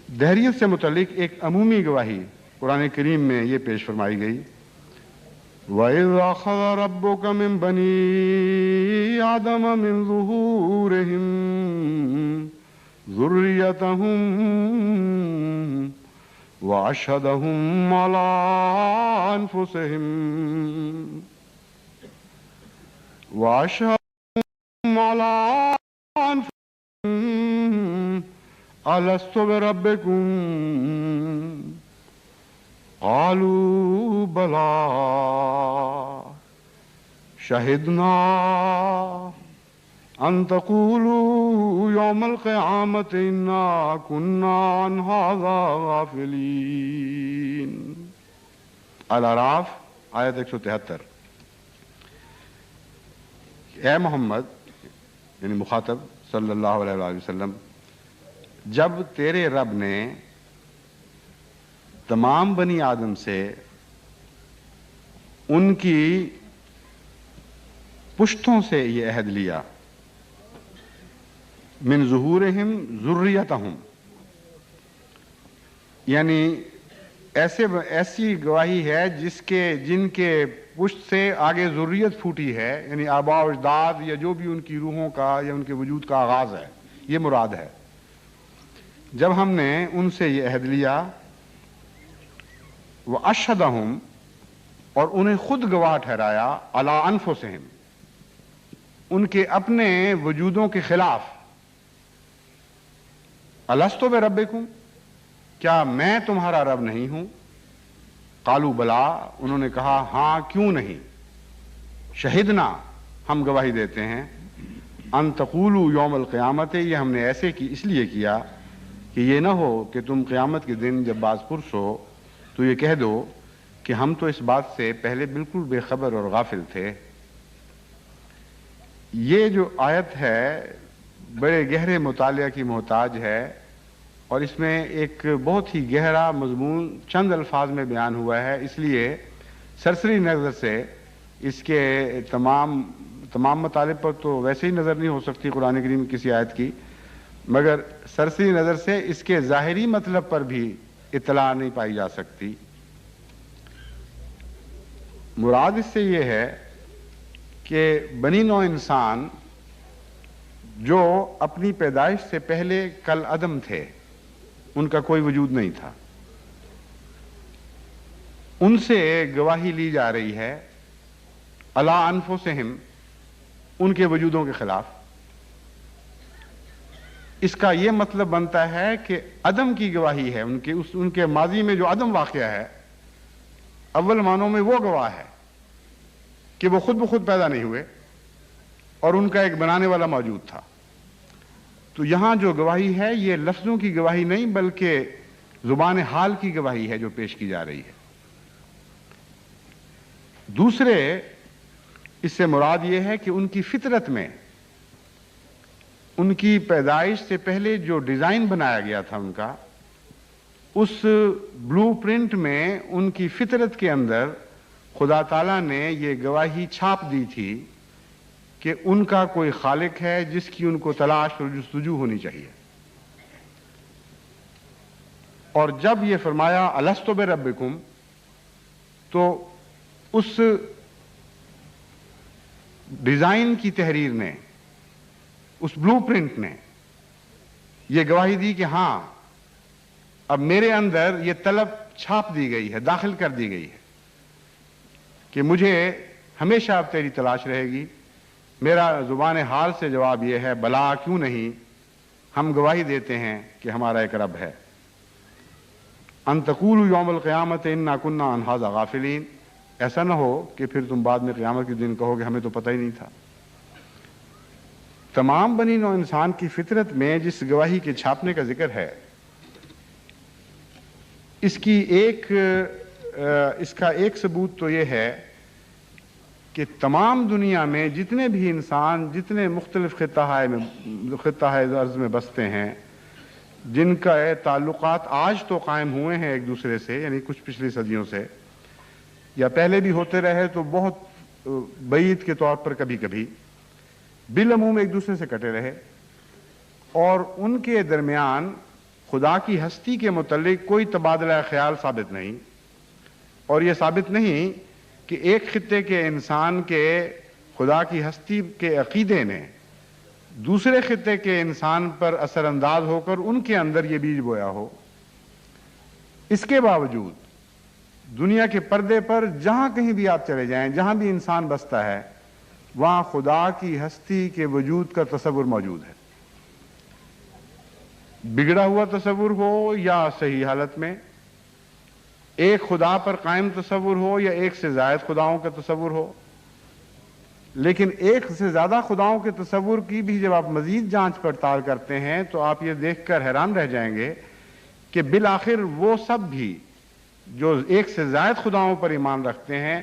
دہریت سے متعلق ایک عمومی گواہی قرآن کریم میں یہ پیش فرمائی گئی، وَإِذْ أَخَذَ رَبُّكَ مِنْ بَنِي آدَمَ مِنْ ظُهُورِهِمْ ذُرِّيَّتَهُمْ وَأَشْهَدَهُمْ عَلَىٰ أَنفُسِهِمْ عَلَىٰ أَنفُسِهِمْ أَلَسْتُ بِرَبِّكُمْ قَالُوا بَلَىٰ شَهِدْنَا أَن تَقُولُوا يَوْمَ الْقِيَامَةِ إِنَّا كُنَّا عَنْ هَٰذَا غَافِلِينَ۔ الاعراف آیت 173۔ اے محمد یعنی مخاطب صلی اللہ علیہ وآلہ وسلم، جب تیرے رب نے تمام بنی آدم سے ان کی پشتوں سے یہ عہد لیا، من ظہورہم ذریتہم، یعنی ایسی گواہی ہے جن کے پشت سے آگے ذریت پھوٹی ہے، یعنی آباء و اجداد یا جو بھی ان کی روحوں کا یا ان کے وجود کا آغاز ہے، یہ مراد ہے۔ جب ہم نے ان سے یہ عہد لیا، وَأَشْهَدَهُمْ، اور انہیں خود گواہ ٹھہرایا، عَلَىٰ أَنفُسِهِمْ، ان کے اپنے وجودوں کے خلاف، أَلَسْتُ بِرَبِّكُمْ، کیا میں تمہارا رب نہیں ہوں؟ قالوا بلا، انہوں نے کہا ہاں کیوں نہیں، شہدنا، ہم گواہی دیتے ہیں، ان تقولوا یوم القیامت، یہ ہم نے ایسے اس لیے کیا کہ یہ نہ ہو کہ تم قیامت کے دن جب باز پرس ہو تو یہ کہہ دو کہ ہم تو اس بات سے پہلے بالکل بے خبر اور غافل تھے۔ یہ جو آیت ہے بڑے گہرے مطالعہ کی محتاج ہے، اور اس میں ایک بہت ہی گہرا مضمون چند الفاظ میں بیان ہوا ہے، اس لیے سرسری نظر سے اس کے تمام مطالب پر تو ویسے ہی نظر نہیں ہو سکتی قرآن کریم کی کسی آیت کی، مگر سرسری نظر سے اس کے ظاہری مطلب پر بھی اطلاع نہیں پائی جا سکتی۔ مراد اس سے یہ ہے کہ بنی نوع انسان جو اپنی پیدائش سے پہلے کل عدم تھے، ان کا کوئی وجود نہیں تھا، ان سے گواہی لی جا رہی ہے علی انفسہم، ان کے وجودوں کے خلاف۔ اس کا یہ مطلب بنتا ہے کہ عدم کی گواہی ہے، ان کے ماضی میں جو عدم واقعہ ہے، اول معنوں میں وہ گواہ ہے کہ وہ خود بخود پیدا نہیں ہوئے اور ان کا ایک بنانے والا موجود تھا۔ تو یہاں جو گواہی ہے یہ لفظوں کی گواہی نہیں بلکہ زبان حال کی گواہی ہے جو پیش کی جا رہی ہے۔ دوسرے اس سے مراد یہ ہے کہ ان کی فطرت میں، ان کی پیدائش سے پہلے جو ڈیزائن بنایا گیا تھا ان کا، اس بلو پرنٹ میں ان کی فطرت کے اندر خدا تعالیٰ نے یہ گواہی چھاپ دی تھی کہ ان کا کوئی خالق ہے جس کی ان کو تلاش اور جستجو ہونی چاہیے۔ اور جب یہ فرمایا الست بربکم، تو اس ڈیزائن کی تحریر نے، اس بلو پرنٹ نے یہ گواہی دی کہ ہاں اب میرے اندر یہ طلب چھاپ دی گئی ہے، داخل کر دی گئی ہے کہ مجھے ہمیشہ اب تیری تلاش رہے گی۔ میرا زبان حال سے جواب یہ ہے بلا کیوں نہیں، ہم گواہی دیتے ہیں کہ ہمارا ایک رب ہے۔ ان تقولوا یوم القیامت انا کنا عن ھذا غافلین، ایسا نہ ہو کہ پھر تم بعد میں قیامت کے دن کہو کہ ہمیں تو پتہ ہی نہیں تھا۔ تمام بنی نوع انسان کی فطرت میں جس گواہی کے چھاپنے کا ذکر ہے، اس کا ایک ثبوت تو یہ ہے کہ تمام دنیا میں جتنے بھی انسان جتنے مختلف خطہ ارض میں بستے ہیں، جن کا تعلقات آج تو قائم ہوئے ہیں ایک دوسرے سے، یعنی کچھ پچھلی صدیوں سے، یا پہلے بھی ہوتے رہے تو بہت بعید کے طور پر کبھی کبھی، بالعموم ایک دوسرے سے کٹے رہے، اور ان کے درمیان خدا کی ہستی کے متعلق کوئی تبادلہ خیال ثابت نہیں، اور یہ ثابت نہیں کہ ایک خطے کے انسان کے خدا کی ہستی کے عقیدے نے دوسرے خطے کے انسان پر اثر انداز ہو کر ان کے اندر یہ بیج بویا ہو۔ اس کے باوجود دنیا کے پردے پر جہاں کہیں بھی آپ چلے جائیں، جہاں بھی انسان بستا ہے، وہاں خدا کی ہستی کے وجود کا تصور موجود ہے، بگڑا ہوا تصور ہو یا صحیح حالت میں، ایک خدا پر قائم تصور ہو یا ایک سے زائد خداؤں کا تصور ہو۔ لیکن ایک سے زیادہ خداؤں کے تصور کی بھی جب آپ مزید جانچ پڑتال کرتے ہیں تو آپ یہ دیکھ کر حیران رہ جائیں گے کہ بالآخر وہ سب بھی جو ایک سے زائد خداؤں پر ایمان رکھتے ہیں،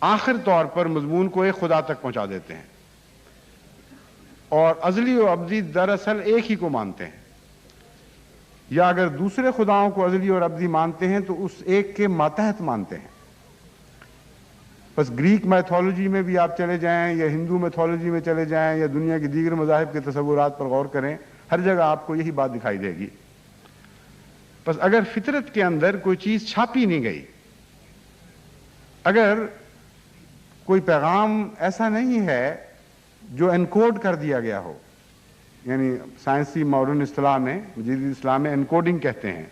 آخر طور پر مضمون کو ایک خدا تک پہنچا دیتے ہیں، اور ازلی و ابدی دراصل ایک ہی کو مانتے ہیں، یا اگر دوسرے خداؤں کو ازلی اور ابدی مانتے ہیں تو اس ایک کے ماتحت مانتے ہیں۔ بس گریک میتھولوجی میں بھی آپ چلے جائیں یا ہندو میتھولوجی میں چلے جائیں یا دنیا کے دیگر مذاہب کے تصورات پر غور کریں، ہر جگہ آپ کو یہی بات دکھائی دے گی۔ بس اگر فطرت کے اندر کوئی چیز چھاپی نہیں گئی، اگر کوئی پیغام ایسا نہیں ہے جو انکوڈ کر دیا گیا ہو، یعنی سائنسی ماڈرن اصطلاح میں، جدید اسلام میں انکوڈنگ کہتے ہیں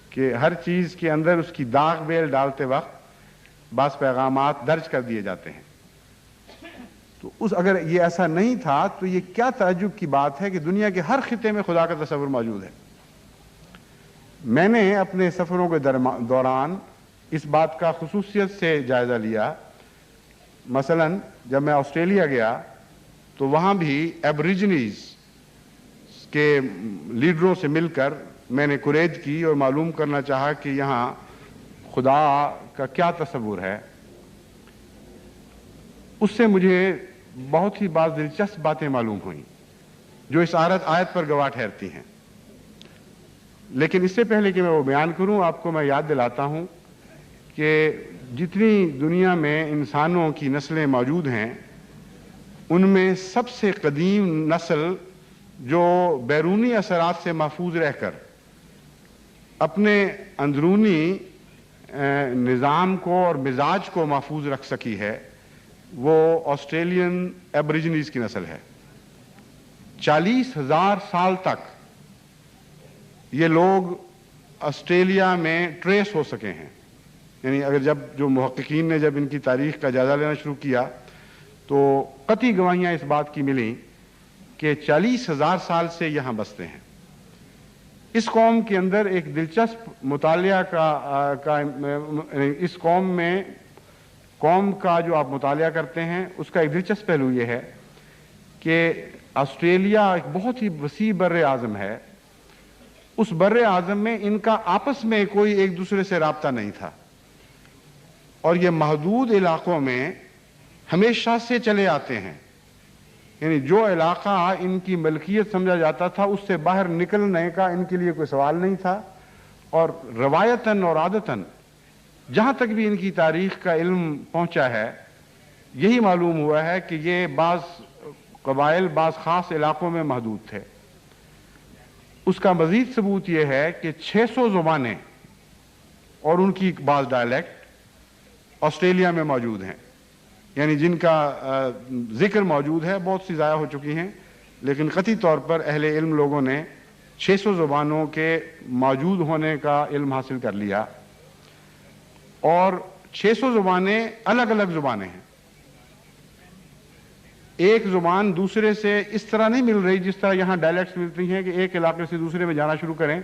کہ ہر چیز کے اندر اس کی داغ بیل ڈالتے وقت بعض پیغامات درج کر دیے جاتے ہیں، تو اگر یہ ایسا نہیں تھا تو یہ کیا تعجب کی بات ہے کہ دنیا کے ہر خطے میں خدا کا تصور موجود ہے۔ میں نے اپنے سفروں کے دوران اس بات کا خصوصیت سے جائزہ لیا۔ مثلا جب میں آسٹریلیا گیا تو وہاں بھی ایبریجنیز کے لیڈروں سے مل کر میں نے کوریج کی اور معلوم کرنا چاہا کہ یہاں خدا کا کیا تصور ہے۔ اس سے مجھے بہت ہی بعض دلچسپ باتیں معلوم ہوئیں جو اس آیت پر گواہ ٹھہرتی ہیں۔ لیکن اس سے پہلے کہ میں وہ بیان کروں، آپ کو میں یاد دلاتا ہوں کہ جتنی دنیا میں انسانوں کی نسلیں موجود ہیں، ان میں سب سے قدیم نسل جو بیرونی اثرات سے محفوظ رہ کر اپنے اندرونی نظام کو اور مزاج کو محفوظ رکھ سکی ہے، وہ آسٹریلین ایبریجنیز کی نسل ہے۔ 40,000 سال تک یہ لوگ آسٹریلیا میں ٹریس ہو سکے ہیں، یعنی اگر جو محققین نے جب ان کی تاریخ کا جائزہ لینا شروع کیا تو قطعی گواہیاں اس بات کی ملیں کہ 40,000 سال سے یہاں بستے ہیں۔ اس قوم کے اندر ایک دلچسپ مطالعہ کا اس قوم کا جو آپ مطالعہ کرتے ہیں اس کا ایک دلچسپ پہلو یہ ہے کہ آسٹریلیا ایک بہت ہی وسیع بر اعظم ہے۔ اس بر اعظم میں ان کا آپس میں کوئی ایک دوسرے سے رابطہ نہیں تھا، اور یہ محدود علاقوں میں ہمیشہ سے چلے آتے ہیں، یعنی جو علاقہ ان کی ملکیت سمجھا جاتا تھا اس سے باہر نکلنے کا ان کے لیے کوئی سوال نہیں تھا، اور روایتاً اور عادتاً جہاں تک بھی ان کی تاریخ کا علم پہنچا ہے، یہی معلوم ہوا ہے کہ یہ بعض قبائل بعض خاص علاقوں میں محدود تھے۔ اس کا مزید ثبوت یہ ہے کہ 600 زبانیں اور ان کی بعض ڈائلیکٹ آسٹریلیا میں موجود ہیں، یعنی جن کا ذکر موجود ہے، بہت سی ضائع ہو چکی ہیں، لیکن قطعی طور پر اہل علم لوگوں نے 600 زبانوں کے موجود ہونے کا علم حاصل کر لیا، اور 600 زبانیں الگ الگ زبانیں ہیں۔ ایک زبان دوسرے سے اس طرح نہیں مل رہی جس طرح یہاں ڈائلیکٹس ملتی ہیں کہ ایک علاقے سے دوسرے میں جانا شروع کریں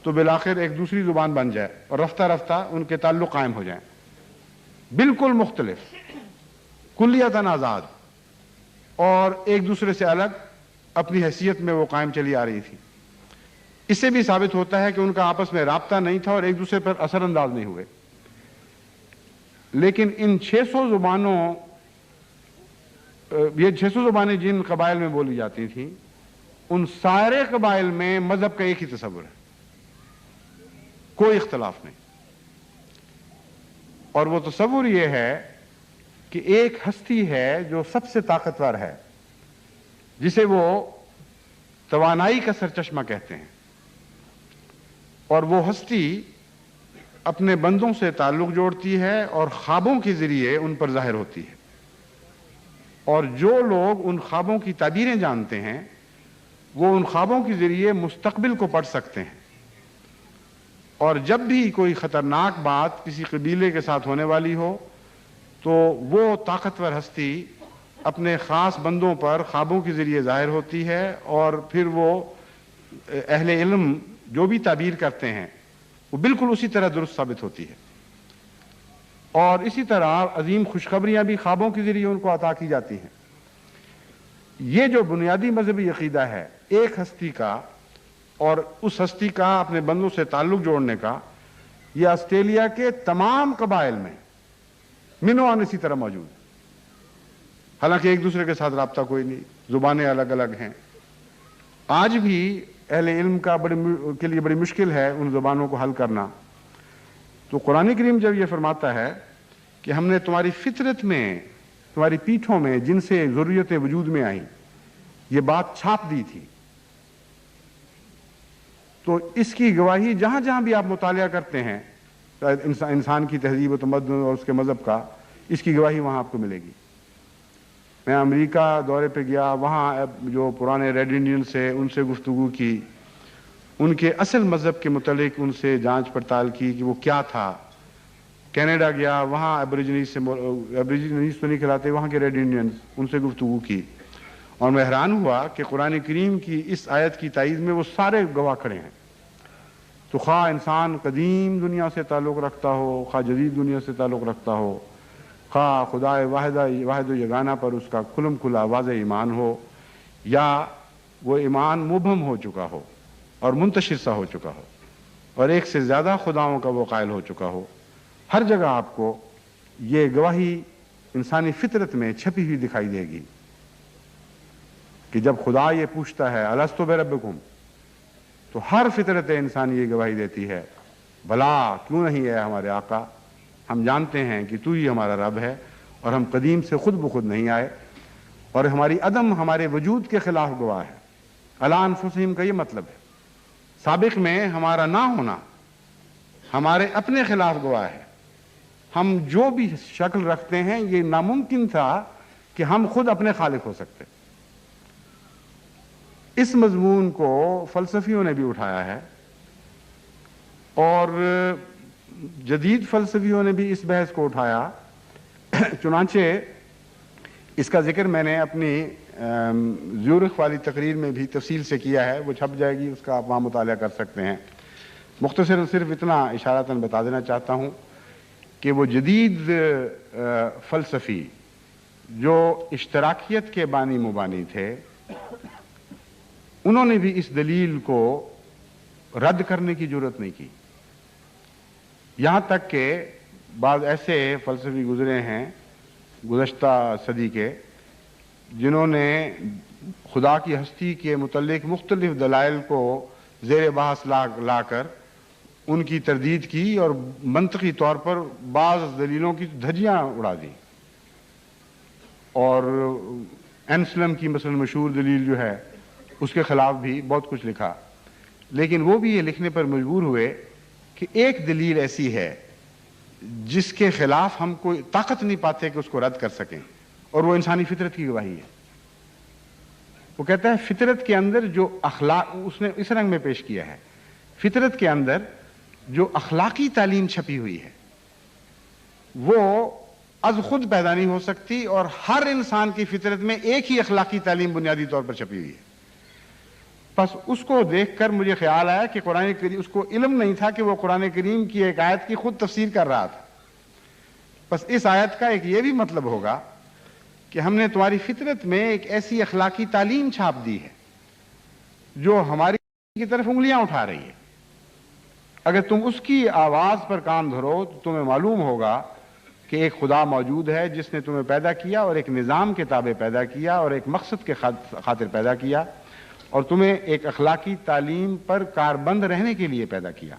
تو بالآخر ایک دوسری زبان بن جائے اور رفتہ رفتہ ان کے تعلق قائم ہو جائیں۔ بالکل مختلف، کلیتاً آزاد، اور ایک دوسرے سے الگ اپنی حیثیت میں وہ قائم چلی آ رہی تھی۔ اس سے بھی ثابت ہوتا ہے کہ ان کا آپس میں رابطہ نہیں تھا اور ایک دوسرے پر اثر انداز نہیں ہوئے۔ لیکن ان 600 زبانوں، یہ 600 زبانیں جن قبائل میں بولی جاتی تھیں، ان سارے قبائل میں مذہب کا ایک ہی تصور ہے، کوئی اختلاف نہیں، اور وہ تصور یہ ہے کہ ایک ہستی ہے جو سب سے طاقتور ہے، جسے وہ توانائی کا سرچشمہ کہتے ہیں، اور وہ ہستی اپنے بندوں سے تعلق جوڑتی ہے اور خوابوں کے ذریعے ان پر ظاہر ہوتی ہے، اور جو لوگ ان خوابوں کی تعبیریں جانتے ہیں وہ ان خوابوں کے ذریعے مستقبل کو پڑھ سکتے ہیں، اور جب بھی کوئی خطرناک بات کسی قبیلے کے ساتھ ہونے والی ہو تو وہ طاقتور ہستی اپنے خاص بندوں پر خوابوں کے ذریعے ظاہر ہوتی ہے، اور پھر وہ اہل علم جو بھی تعبیر کرتے ہیں وہ بالکل اسی طرح درست ثابت ہوتی ہے، اور اسی طرح عظیم خوشخبریاں بھی خوابوں کے ذریعے ان کو عطا کی جاتی ہیں۔ یہ جو بنیادی مذہبی عقیدہ ہے ایک ہستی کا اور اس ہستی کا اپنے بندوں سے تعلق جوڑنے کا، یہ آسٹریلیا کے تمام قبائل میں منوان اسی طرح موجود ہے، حالانکہ ایک دوسرے کے ساتھ رابطہ کوئی نہیں، زبانیں الگ الگ ہیں۔ آج بھی اہل علم کے لیے بڑی مشکل ہے ان زبانوں کو حل کرنا، تو قرآن کریم جب یہ فرماتا ہے کہ ہم نے تمہاری فطرت میں، تمہاری پیٹھوں میں جن سے ذریتیں وجود میں آئیں یہ بات چھاپ دی تھی، تو اس کی گواہی جہاں جہاں بھی آپ مطالعہ کرتے ہیں انسان کی تہذیب و تمدن اور اس کے مذہب کا، اس کی گواہی وہاں آپ کو ملے گی۔ میں امریکہ دورے پہ گیا، وہاں جو پرانے ریڈ انڈینز سے ان سے گفتگو کی، ان کے اصل مذہب کے متعلق ان سے جانچ پڑتال کی کہ وہ کیا تھا۔ کینیڈا گیا، وہاں ایبوریجنیز تو نہیں کہلاتے، وہاں کے ریڈ انڈینز، ان سے گفتگو کی، اور میں حیران ہوا کہ قرآن کریم کی اس آیت کی تائید میں وہ سارے گواہ کھڑے ہیں۔ تو خواہ انسان قدیم دنیا سے تعلق رکھتا ہو، خواہ جدید دنیا سے تعلق رکھتا ہو، خواہ خدا واحد و یگانہ پر اس کا کھلم کھلا واضح ایمان ہو، یا وہ ایمان مبہم ہو چکا ہو اور منتشر سا ہو چکا ہو اور ایک سے زیادہ خداؤں کا وہ قائل ہو چکا ہو، ہر جگہ آپ کو یہ گواہی انسانی فطرت میں چھپی ہوئی دکھائی دے گی کہ جب خدا یہ پوچھتا ہے الستو بربکم، تو ہر فطرت انسان یہ گواہی دیتی ہے بھلا کیوں نہیں ہے ہمارے آقا، ہم جانتے ہیں کہ تو ہی ہمارا رب ہے، اور ہم قدیم سے خود بخود نہیں آئے، اور ہماری عدم ہمارے وجود کے خلاف گواہ ہے۔ الا انفسہم کا یہ مطلب ہے، سابق میں ہمارا نہ ہونا ہمارے اپنے خلاف گواہ ہے۔ ہم جو بھی شکل رکھتے ہیں یہ ناممکن تھا کہ ہم خود اپنے خالق ہو سکتے۔ اس مضمون کو فلسفیوں نے بھی اٹھایا ہے، اور جدید فلسفیوں نے بھی اس بحث کو اٹھایا، چنانچہ اس کا ذکر میں نے اپنی زیورخ والی تقریر میں بھی تفصیل سے کیا ہے، وہ چھپ جائے گی، اس کا آپ وہاں مطالعہ کر سکتے ہیں۔ مختصراً صرف اتنا اشارتاً بتا دینا چاہتا ہوں کہ وہ جدید فلسفی جو اشتراکیت کے بانی مبانی تھے، انہوں نے بھی اس دلیل کو رد کرنے کی جرات نہیں کی، یہاں تک کہ بعض ایسے فلسفی گزرے ہیں گزشتہ صدی کے جنہوں نے خدا کی ہستی کے متعلق مختلف دلائل کو زیر بحث لا کر ان کی تردید کی، اور منطقی طور پر بعض دلیلوں کی دھجیاں اڑا دیں، اور اینسلم کی مثلا مشہور دلیل جو ہے اس کے خلاف بھی بہت کچھ لکھا، لیکن وہ بھی یہ لکھنے پر مجبور ہوئے کہ ایک دلیل ایسی ہے جس کے خلاف ہم کوئی طاقت نہیں پاتے کہ اس کو رد کر سکیں، اور وہ انسانی فطرت کی گواہی ہے۔ وہ کہتا ہے فطرت کے اندر جو اخلاق، اس نے اس رنگ میں پیش کیا ہے، فطرت کے اندر جو اخلاقی تعلیم چھپی ہوئی ہے وہ از خود پیدا نہیں ہو سکتی، اور ہر انسان کی فطرت میں ایک ہی اخلاقی تعلیم بنیادی طور پر چھپی ہوئی ہے۔ بس اس کو دیکھ کر مجھے خیال آیا کہ قرآن کریم، اس کو علم نہیں تھا کہ وہ قرآن کریم کی ایک آیت کی خود تفسیر کر رہا تھا۔ بس اس آیت کا ایک یہ بھی مطلب ہوگا کہ ہم نے تمہاری فطرت میں ایک ایسی اخلاقی تعلیم چھاپ دی ہے جو ہماری کی طرف انگلیاں اٹھا رہی ہے۔ اگر تم اس کی آواز پر کان دھرو تو تمہیں معلوم ہوگا کہ ایک خدا موجود ہے جس نے تمہیں پیدا کیا اور ایک نظام کے تابع پیدا کیا اور ایک مقصد کے خاطر پیدا کیا، اور تمہیں ایک اخلاقی تعلیم پر کاربند رہنے کے لیے پیدا کیا۔